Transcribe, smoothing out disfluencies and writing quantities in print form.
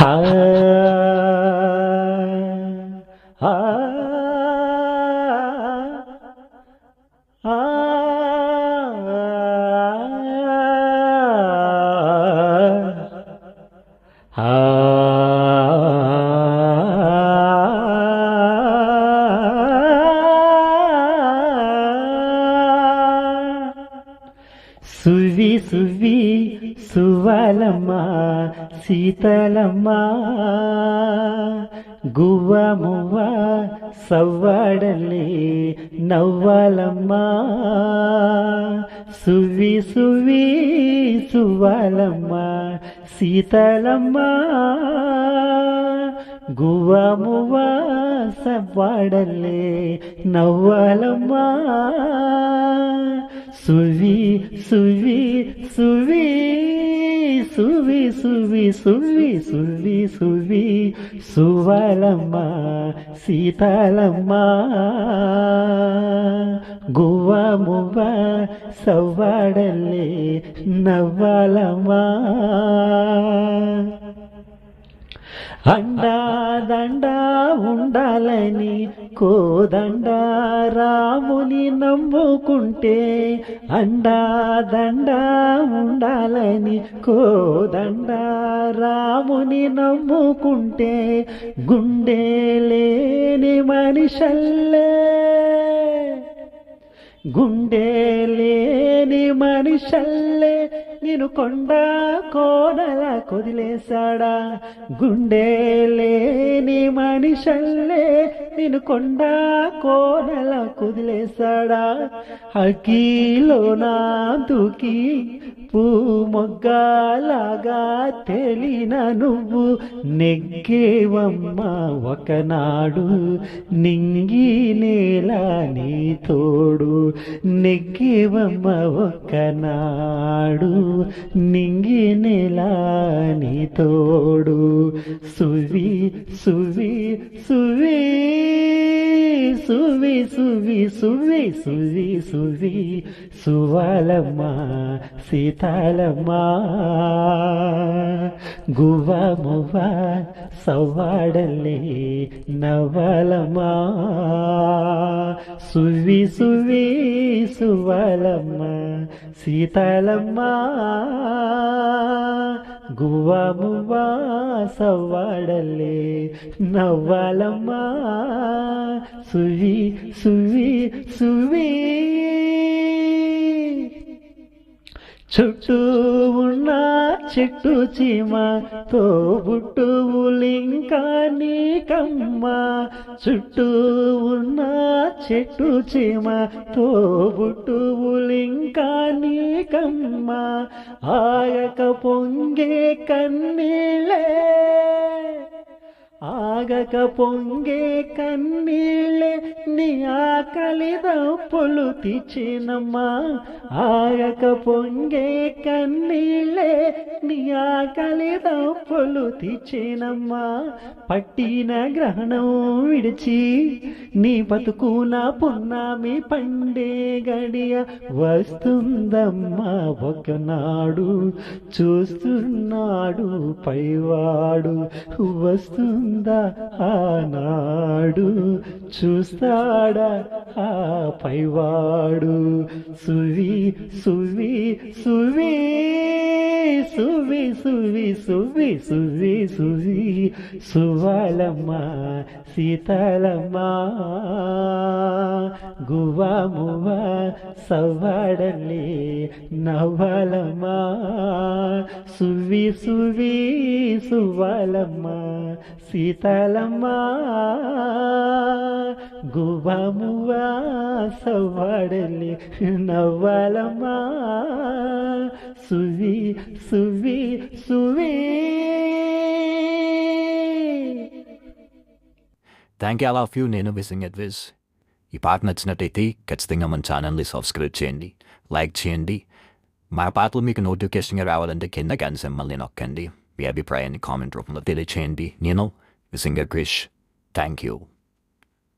హా ఆ ఆ సువి సువి సువలమ్మ సీతలమ్మ గువ్వ మువ్వ సవ్వడలే నవ్వాలమ్మ సువి సువి సువలమ్మ సీతలమ్మ గువ్వ మువ్వ సవ్వడలే నవ్వాలమ్మ సువి సువి సువి సువి సువి సువి సువి సువి సువలమ్మ సీతలమ్మ గువ్వ మువ్వ సవ్వడలే నవ్వాలమ్మ అండా దండా ఉండాలని కోదండ రాముని నమ్ముకుంటే అండా దండా ఉండాలని కోదండ రాముని నమ్ముకుంటే గుండె లేని మనిషల్లే గుండె లేని మనిషల్లే నేను కొండ కోడల కొదిలేశాడా గుండె లేని మనిషల్లే నేను కొండ కోడల కొదిలేశాడా అగ్గిలో నా దూకి పూ మొగ్గలాగా తెలిన నువ్వు నెగ్గేవమ్మ ఒకనాడు నింగి నేల నీ తోడు నెగ్గేవమ్మ ఒకనాడు నింగి నేల నీ తోడు సువి సువి సువి సువి సువి సువి సువి సువి సువలమ్మ సీతలమ్మ గువ్వ మువ్వ సవ్వడలే నవ్వాలమ్మ సువి సువి సువలమ్మ సీతలమ్మ గువ్వ మువ్వ సవ్వడలే నవ్వాలమ్మ సువి సువి సువి చుట్టూ ఉన్న చెట్టు చీమ తోబుట్టువులింకా నీకమ్మ చుట్టూ ఉన్న చెట్టు చీమ తోబుట్టువులింకా నీకమ్మ ఆగక పొంగే కన్నీళ్ళే ఆగక పొంగే కన్నీళ్ళే నీ ఆకలి దప్పులు తీర్చినమ్మా ఆగక పొంగే కన్నీళ్ళే నీ ఆకలి దప్పులు తీర్చినమ్మా పట్టిన గ్రహణం విడిచి నీ బతుకున పున్నామి పండే గడియ వస్తుందమ్మా ఒకనాడు చూస్తున్నాడు పైవాడు వస్తుందా ఆనాడు చూస్తాడా ఆ పైవాడు సువి సువి సువి సువి సువి సువి సువి సువి సువలమ్మ సీతలమ్మ గువ్వ మువ్వ సవ్వడలే నవ్వాలమ్మ సువి సువి సువలమ్మ సీతలమ్మ గువ్వ మువ్వ సవ్వడలే నవ్వాలమ్మ సువి సువి సువి. Thank you all of you. నేను విసింగ్ అడ్విస్. ఈ పాట నచ్చినట్టయితే ఖచ్చితంగా మన ఛానల్ని సబ్స్క్రైబ్ చేయండి, లైక్ చేయండి. మా పాటలు మీకు నోటిఫికేషన్గా రావాలంటే కింద గంట సింబల్ని నొక్కండి. మీ అభిప్రాయాన్ని కామెంట్ రూపంలో తెలియచేయండి. నేను విసింగ్ క్రిష్. Thank you.